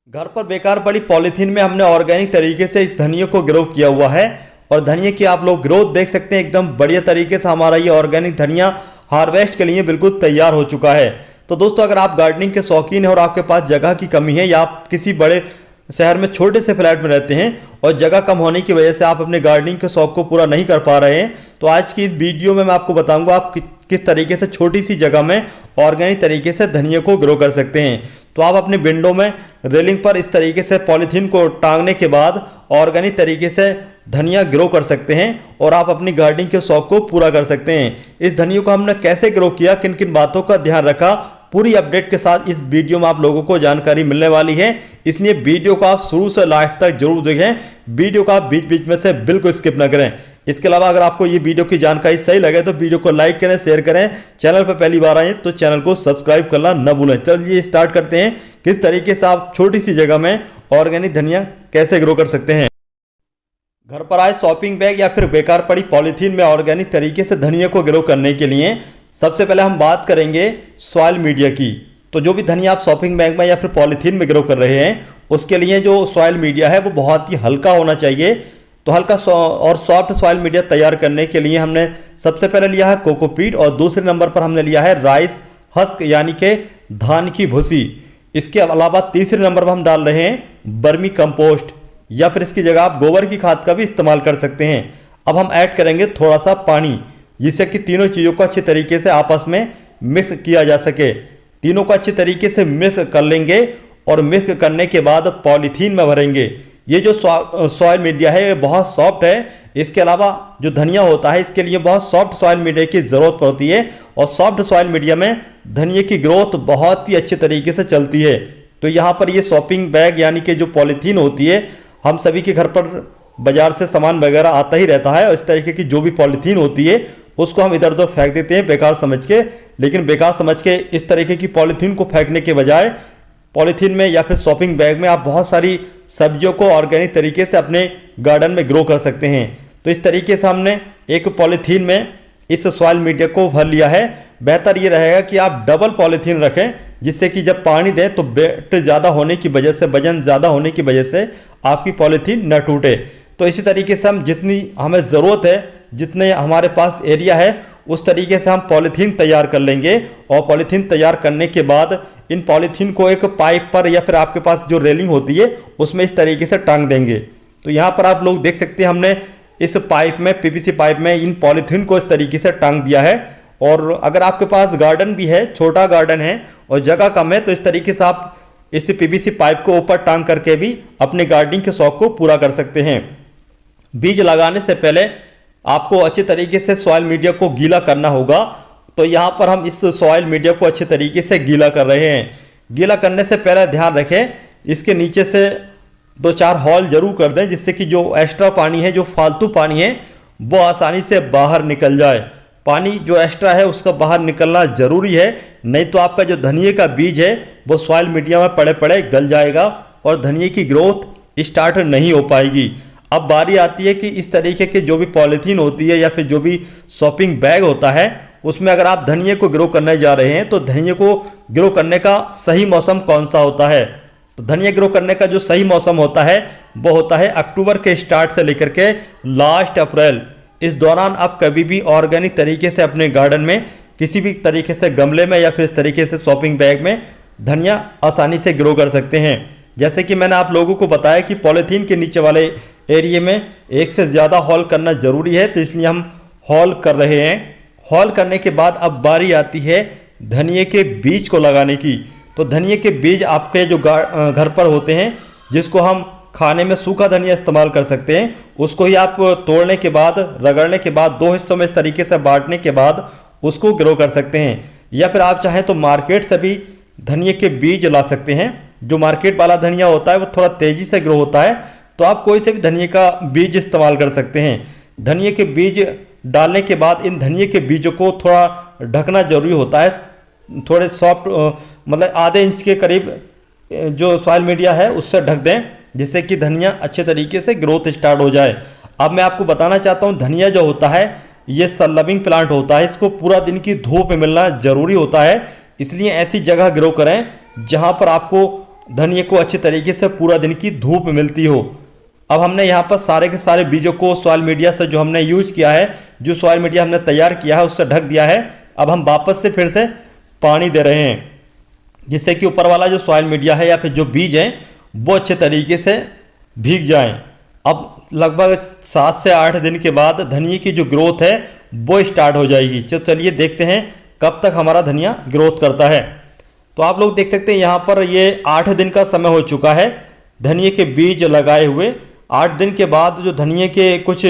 घर पर बेकार पड़ी पॉलीथीन में हमने ऑर्गेनिक तरीके से इस धनिया को ग्रो किया हुआ है और धनिया की आप लोग ग्रोथ देख सकते हैं। एकदम बढ़िया तरीके से हमारा ये ऑर्गेनिक धनिया हार्वेस्ट के लिए बिल्कुल तैयार हो चुका है। तो दोस्तों, अगर आप गार्डनिंग के शौकीन हैं और आपके पास जगह की कमी है या आप किसी बड़े शहर में छोटे से फ्लैट में रहते हैं और जगह कम होने की वजह से आप अपने गार्डनिंग के शौक को पूरा नहीं कर पा रहे हैं, तो आज की इस वीडियो में मैं आपको बताऊंगा आप किस तरीके से छोटी सी जगह में ऑर्गेनिक तरीके से धनिया को ग्रो कर सकते हैं। तो आप अपनी विंडो में रेलिंग पर इस तरीके से पॉलीथीन को टांगने के बाद ऑर्गेनिक तरीके से धनिया ग्रो कर सकते हैं और आप अपनी गार्डनिंग के शौक को पूरा कर सकते हैं। इस धनिया को हमने कैसे ग्रो किया, किन किन बातों का ध्यान रखा, पूरी अपडेट के साथ इस वीडियो में आप लोगों को जानकारी मिलने वाली है। इसलिए वीडियो को आप शुरू से लास्ट तक जरूर देखें, वीडियो को आप बीच बीच में से बिल्कुल स्किप न करें। इसके अलावा अगर आपको ये वीडियो की जानकारी सही लगे तो वीडियो को लाइक करें, शेयर करें। चैनल पर पहली बार आए तो चैनल को सब्सक्राइब करना न भूलें। चलिए स्टार्ट करते हैं किस तरीके से आप छोटी सी जगह में ऑर्गेनिक धनिया कैसे ग्रो कर सकते हैं। घर पर आए शॉपिंग बैग या फिर बेकार पड़ी पॉलीथीन में ऑर्गेनिक तरीके से धनिया को ग्रो करने के लिए सबसे पहले हम बात करेंगे सॉइल मीडिया की। तो जो भी धनिया आप शॉपिंग बैग में या फिर पॉलीथीन में ग्रो कर रहे हैं उसके लिए जो सॉइल मीडिया है वो बहुत ही हल्का होना चाहिए। तो हल्का और सॉफ्ट सॉइल मीडिया तैयार करने के लिए हमने सबसे पहले लिया है कोकोपीट और दूसरे नंबर पर हमने लिया है राइस हस्क यानी कि धान की भूसी। इसके अलावा तीसरे नंबर पर हम डाल रहे हैं बर्मी कंपोस्ट या फिर इसकी जगह आप गोबर की खाद का भी इस्तेमाल कर सकते हैं। अब हम ऐड करेंगे थोड़ा सा पानी जिससे कि तीनों चीज़ों को अच्छे तरीके से आपस में मिक्स किया जा सके। तीनों को अच्छे तरीके से मिक्स कर लेंगे और मिक्स करने के बाद पॉलीथीन में भरेंगे। ये जो सॉइल मीडिया है ये बहुत सॉफ्ट है। इसके अलावा जो धनिया होता है इसके लिए बहुत सॉफ्ट सॉइल मीडिया की ज़रूरत पड़ती है और सॉफ्ट सॉइल मीडिया में धनिया की ग्रोथ बहुत ही अच्छे तरीके से चलती है। तो यहाँ पर ये शॉपिंग बैग यानी कि जो पॉलीथीन होती है, हम सभी के घर पर बाजार से सामान वगैरह आता ही रहता है और इस तरीके की जो भी पॉलीथीन होती है उसको हम इधर उधर फेंक देते हैं बेकार समझ के। लेकिन बेकार समझ के इस तरीके की पॉलीथीन को फेंकने के बजाय पॉलीथीन में या फिर शॉपिंग बैग में आप बहुत सारी सब्जियों को ऑर्गेनिक तरीके से अपने गार्डन में ग्रो कर सकते हैं। तो इस तरीके से हमने एक पॉलीथीन में इस सॉइल मीडिया को भर लिया है। बेहतर ये रहेगा कि आप डबल पॉलीथीन रखें जिससे कि जब पानी दें तो वेट ज़्यादा होने की वजह से, वजन ज़्यादा होने की वजह से आपकी पॉलीथीन न टूटे। तो इसी तरीके से हम जितनी हमें ज़रूरत है, जितने हमारे पास एरिया है उस तरीके से हम पॉलीथीन तैयार कर लेंगे और पॉलीथीन तैयार करने के बाद इन पॉलीथीन को एक पाइप पर या फिर आपके पास जो रेलिंग होती है उसमें इस तरीके से टांग देंगे। तो यहाँ पर आप लोग देख सकते हैं हमने इस पाइप में, पीवीसी पाइप में इन पॉलीथीन को इस तरीके से टांग दिया है। और अगर आपके पास गार्डन भी है, छोटा गार्डन है और जगह कम है, तो इस तरीके से आप इस पीवीसी पाइप को ऊपर टांग करके भी अपने गार्डनिंग के शौक को पूरा कर सकते हैं। बीज लगाने से पहले आपको अच्छे तरीके से सॉइल मीडिया को गीला करना होगा। तो यहाँ पर हम इस सॉइल मीडिया को अच्छे तरीके से गीला कर रहे हैं। गीला करने से पहले ध्यान रखें इसके नीचे से 2-4 होल जरूर कर दें जिससे कि जो एक्स्ट्रा पानी है, जो फालतू पानी है, वो आसानी से बाहर निकल जाए। पानी जो एक्स्ट्रा है उसका बाहर निकलना जरूरी है, नहीं तो आपका जो धनिया का बीज है वो सॉइल मीडिया में पड़े पड़े गल जाएगा और धनिया की ग्रोथ स्टार्ट नहीं हो पाएगी। अब बारी आती है कि इस तरीके के जो भी पॉलीथीन होती है या फिर जो भी शॉपिंग बैग होता है उसमें अगर आप धनिया को ग्रो करने जा रहे हैं तो धनिया को ग्रो करने का सही मौसम कौन सा होता है। तो धनिया ग्रो करने का जो सही मौसम होता है वो होता है अक्टूबर के स्टार्ट से लेकर के लास्ट अप्रैल। इस दौरान आप कभी भी ऑर्गेनिक तरीके से अपने गार्डन में किसी भी तरीके से गमले में या फिर इस तरीके से शॉपिंग बैग में धनिया आसानी से ग्रो कर सकते हैं। जैसे कि मैंने आप लोगों को बताया कि पॉलीथीन के नीचे वाले एरिया में एक से ज़्यादा हॉल करना ज़रूरी है, तो इसलिए हम हॉल कर रहे हैं। हॉल करने के बाद अब बारी आती है धनिया के बीज को लगाने की। तो धनिया के बीज आपके जो घर पर होते हैं, जिसको हम खाने में सूखा धनिया इस्तेमाल कर सकते हैं, उसको ही आप तोड़ने के बाद, रगड़ने के बाद 2 हिस्सों में इस तरीके से बांटने के बाद उसको ग्रो कर सकते हैं। या फिर आप चाहें तो मार्केट से भी धनिया के बीज ला सकते हैं। जो मार्केट वाला धनिया होता है वो थोड़ा तेज़ी से ग्रो होता है, तो आप कोई से भी धनिया का बीज इस्तेमाल कर सकते हैं। धनिया के बीज डालने के बाद इन धनिया के बीजों को थोड़ा ढकना जरूरी होता है। थोड़े सॉफ्ट मतलब आधे इंच के करीब जो सॉइल मीडिया है उससे ढक दें जिससे कि धनिया अच्छे तरीके से ग्रोथ स्टार्ट हो जाए। अब मैं आपको बताना चाहता हूँ धनिया जो होता है ये सनलविंग प्लांट होता है, इसको पूरा दिन की धूप मिलना जरूरी होता है। इसलिए ऐसी जगह ग्रो करें जहाँ पर आपको धनिए को अच्छी तरीके से पूरा दिन की धूप मिलती हो। अब हमने यहाँ पर सारे के सारे बीजों को सॉइल मीडिया से जो हमने यूज किया है, जो सॉइल मीडिया हमने तैयार किया है उससे ढक दिया है। अब हम वापस से फिर से पानी दे रहे हैं जिससे कि ऊपर वाला जो सॉइल मीडिया है या फिर जो बीज हैं वो अच्छे तरीके से भीग जाएं। अब लगभग 7 से 8 दिन के बाद धनिए की जो ग्रोथ है वो स्टार्ट हो जाएगी। चलिए देखते हैं कब तक हमारा धनिया ग्रोथ करता है। तो आप लोग देख सकते हैं यहाँ पर ये 8 दिन का समय हो चुका है धनिए के बीज लगाए हुए। 8 दिन के बाद जो धनिए के कुछ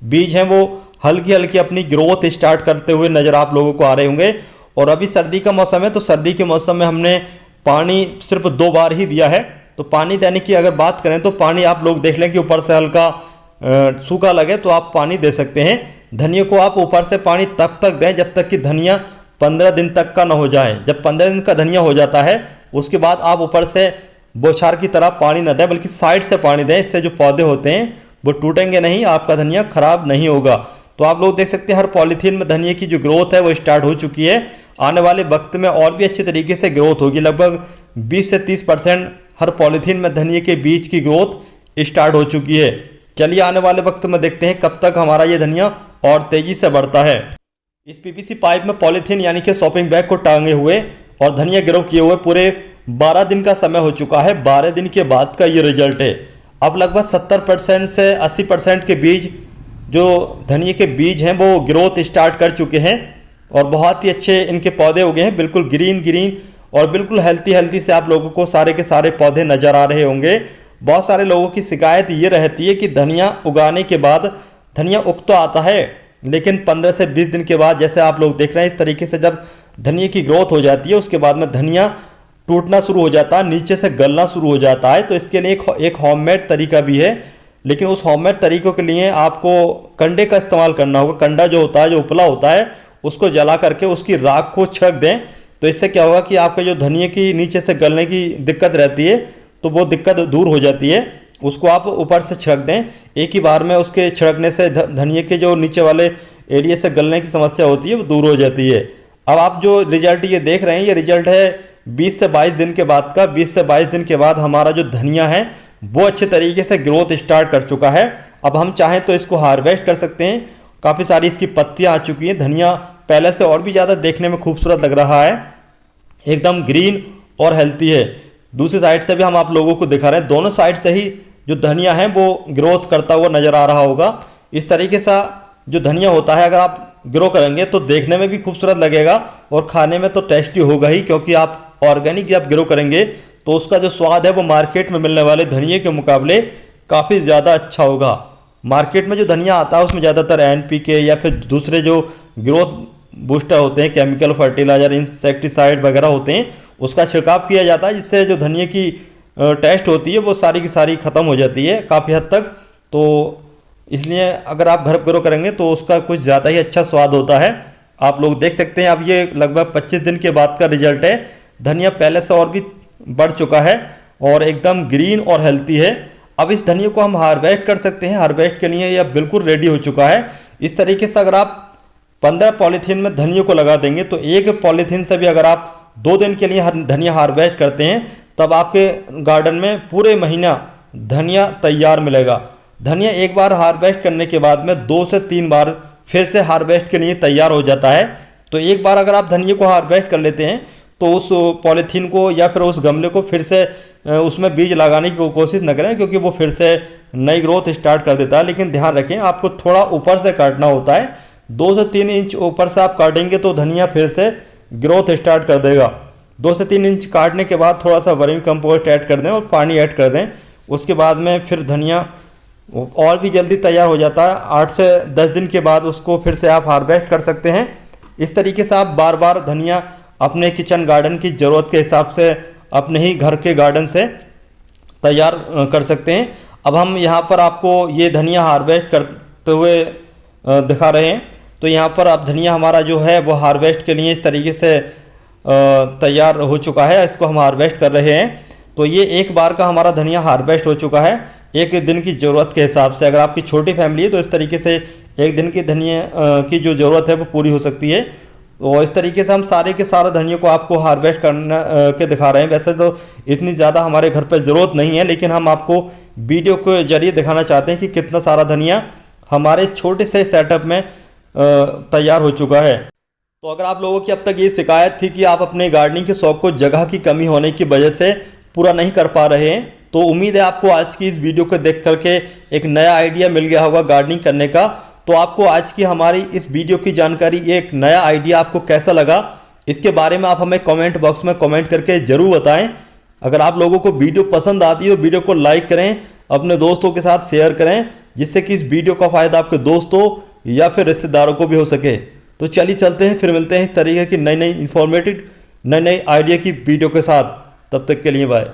बीज हैं वो हल्की हल्की अपनी ग्रोथ स्टार्ट करते हुए नज़र आप लोगों को आ रहे होंगे। और अभी सर्दी का मौसम है तो सर्दी के मौसम में हमने पानी सिर्फ 2 बार ही दिया है। तो पानी देने की अगर बात करें तो पानी आप लोग देख लें कि ऊपर से हल्का सूखा लगे तो आप पानी दे सकते हैं। धनिया को आप ऊपर से पानी तब तक दें जब तक कि धनिया 15 दिन तक का ना हो जाए। जब 15 दिन का धनिया हो जाता है उसके बाद आप ऊपर से बौछार की तरह पानी न दें बल्कि साइड से पानी दें। इससे जो पौधे होते हैं वो टूटेंगे नहीं, आपका धनिया खराब नहीं होगा। तो आप लोग देख सकते हैं हर पॉलीथीन में धनिया की जो ग्रोथ है वो स्टार्ट हो चुकी है। आने वाले वक्त में और भी अच्छी तरीके से ग्रोथ होगी। लगभग 20 से 30% हर पॉलीथीन में धनिया के बीज की ग्रोथ स्टार्ट हो चुकी है। चलिए आने वाले वक्त में देखते हैं कब तक हमारा ये धनिया और तेजी से बढ़ता है। इस पीवीसी पाइप में पॉलीथीन यानी कि शॉपिंग बैग को टांगे हुए और धनिया ग्रो किए हुए पूरे 12 दिन का समय हो चुका है। 12 दिन के बाद का ये रिजल्ट है। अब लगभग 70% से 80% के बीज जो धनिया के बीज हैं वो ग्रोथ स्टार्ट कर चुके हैं और बहुत ही अच्छे इनके पौधे हो गए हैं। बिल्कुल ग्रीन ग्रीन और बिल्कुल हेल्थी से आप लोगों को सारे के सारे पौधे नज़र आ रहे होंगे। बहुत सारे लोगों की शिकायत ये रहती है कि धनिया उगाने के बाद धनिया उग तो आता है लेकिन 15 से 20 दिन के बाद जैसे आप लोग देख रहे हैं इस तरीके से जब धनिया की ग्रोथ हो जाती है उसके बाद में धनिया टूटना शुरू हो जाता है, नीचे से गलना शुरू हो जाता है। तो इसके लिए एक होममेड तरीका भी है, लेकिन उस होममेड तरीकों के लिए आपको कंडे का इस्तेमाल करना होगा। कंडा जो होता है, जो उपला होता है, उसको जला करके उसकी राख को छिड़क दें। तो इससे क्या होगा कि आपके जो धनिया की नीचे से गलने की दिक्कत रहती है तो वो दिक्कत दूर हो जाती है। उसको आप ऊपर से छिड़क दें। एक ही बार में उसके छिड़कने से धनिया के जो नीचे वाले एरिया से गलने की समस्या होती है वो दूर हो जाती है। अब आप जो रिजल्ट ये देख रहे हैं ये रिजल्ट है 20 से 22 दिन के बाद का। 20 से 22 दिन के बाद हमारा जो धनिया है वो अच्छे तरीके से ग्रोथ स्टार्ट कर चुका है। अब हम चाहें तो इसको हार्वेस्ट कर सकते हैं। काफ़ी सारी इसकी पत्तियाँ आ चुकी हैं। धनिया पहले से और भी ज़्यादा देखने में खूबसूरत लग रहा है, एकदम ग्रीन और हेल्थी है। दूसरी साइड से भी हम आप लोगों को दिखा रहे हैं, दोनों साइड से ही जो धनिया है वो ग्रोथ करता हुआ नज़र आ रहा होगा। इस तरीके से जो धनिया होता है अगर आप ग्रो करेंगे तो देखने में भी खूबसूरत लगेगा और खाने में तो टेस्टी होगा ही, क्योंकि आप ऑर्गेनिक जब ग्रो करेंगे तो उसका जो स्वाद है वो मार्केट में मिलने वाले धनिये के मुकाबले काफ़ी ज़्यादा अच्छा होगा। मार्केट में जो धनिया आता है उसमें ज़्यादातर NPK या फिर दूसरे जो ग्रोथ बूस्टर होते हैं, केमिकल फर्टिलाइजर, इंसेक्टिसाइड वगैरह होते हैं, उसका छिड़काव किया जाता है जिससे जो धनिया की टेस्ट होती है वो सारी की सारी ख़त्म हो जाती है काफ़ी हद तक। तो इसलिए अगर आप घर ग्रो करेंगे तो उसका कुछ ज़्यादा ही अच्छा स्वाद होता है। आप लोग देख सकते हैं अब ये लगभग 25 दिन के बाद का रिजल्ट है। धनिया पहले से और भी बढ़ चुका है और एकदम ग्रीन और हेल्थी है। अब इस धनिया को हम हार्वेस्ट कर सकते हैं। हार्वेस्ट के लिए यह बिल्कुल रेडी हो चुका है। इस तरीके से अगर आप 15 पॉलीथीन में धनिया को लगा देंगे तो एक पॉलीथीन से भी अगर आप 2 दिन के लिए धनिया हार्वेस्ट करते हैं तब आपके गार्डन में पूरे महीना धनिया तैयार मिलेगा। धनिया एक बार हार्वेस्ट करने के बाद में 2 से 3 बार फिर से हार्वेस्ट के लिए तैयार हो जाता है। तो एक बार अगर आप धनिया को हार्वेस्ट कर लेते हैं तो उस पॉलीथीन को या फिर उस गमले को फिर से उसमें बीज लगाने की कोशिश न करें, क्योंकि वो फिर से नई ग्रोथ स्टार्ट कर देता है। लेकिन ध्यान रखें आपको थोड़ा ऊपर से काटना होता है। 2 से 3 इंच ऊपर से आप काटेंगे तो धनिया फिर से ग्रोथ स्टार्ट कर देगा। 2 से 3 इंच काटने के बाद थोड़ा सा वर्मी कंपोस्ट ऐड कर दें और पानी ऐड कर दें। उसके बाद में फिर धनिया और भी जल्दी तैयार हो जाता है। 8 से 10 दिन के बाद उसको फिर से आप हार्वेस्ट कर सकते हैं। इस तरीके से आप बार बार धनिया अपने किचन गार्डन की ज़रूरत के हिसाब से अपने ही घर के गार्डन से तैयार कर सकते हैं। अब हम यहाँ पर आपको ये धनिया हार्वेस्ट करते हुए दिखा रहे हैं। तो यहाँ पर अब धनिया हमारा जो है वो हार्वेस्ट के लिए इस तरीके से तैयार हो चुका है। इसको हम हार्वेस्ट कर रहे हैं। तो ये एक बार का हमारा धनिया हार्वेस्ट हो चुका है एक दिन की ज़रूरत के हिसाब से। अगर आपकी छोटी फैमिली है तो इस तरीके से एक दिन की धनिया की जो ज़रूरत है वो पूरी हो सकती है। तो इस तरीके से हम सारे के सारे धनिया को आपको हार्वेस्ट करना के दिखा रहे हैं। वैसे तो इतनी ज़्यादा हमारे घर पर ज़रूरत नहीं है, लेकिन हम आपको वीडियो के जरिए दिखाना चाहते हैं कि कितना सारा धनिया हमारे छोटे से सेटअप में तैयार हो चुका है। तो अगर आप लोगों की अब तक ये शिकायत थी कि आप अपने गार्डनिंग के शौक को जगह की कमी होने की वजह से पूरा नहीं कर पा रहे हैं, तो उम्मीद है आपको आज की इस वीडियो को देख करके एक नया आइडिया मिल गया होगा गार्डनिंग करने का। तो आपको आज की हमारी इस वीडियो की जानकारी, एक नया आइडिया आपको कैसा लगा, इसके बारे में आप हमें कमेंट बॉक्स में कमेंट करके ज़रूर बताएं। अगर आप लोगों को वीडियो पसंद आती है तो वीडियो को लाइक करें, अपने दोस्तों के साथ शेयर करें, जिससे कि इस वीडियो का फ़ायदा आपके दोस्तों या फिर रिश्तेदारों को भी हो सके। तो चलिए चलते हैं, फिर मिलते हैं इस तरीके की नई नई इन्फॉर्मेटिव नई नई आइडिया की वीडियो के साथ। तब तक के लिए बाय।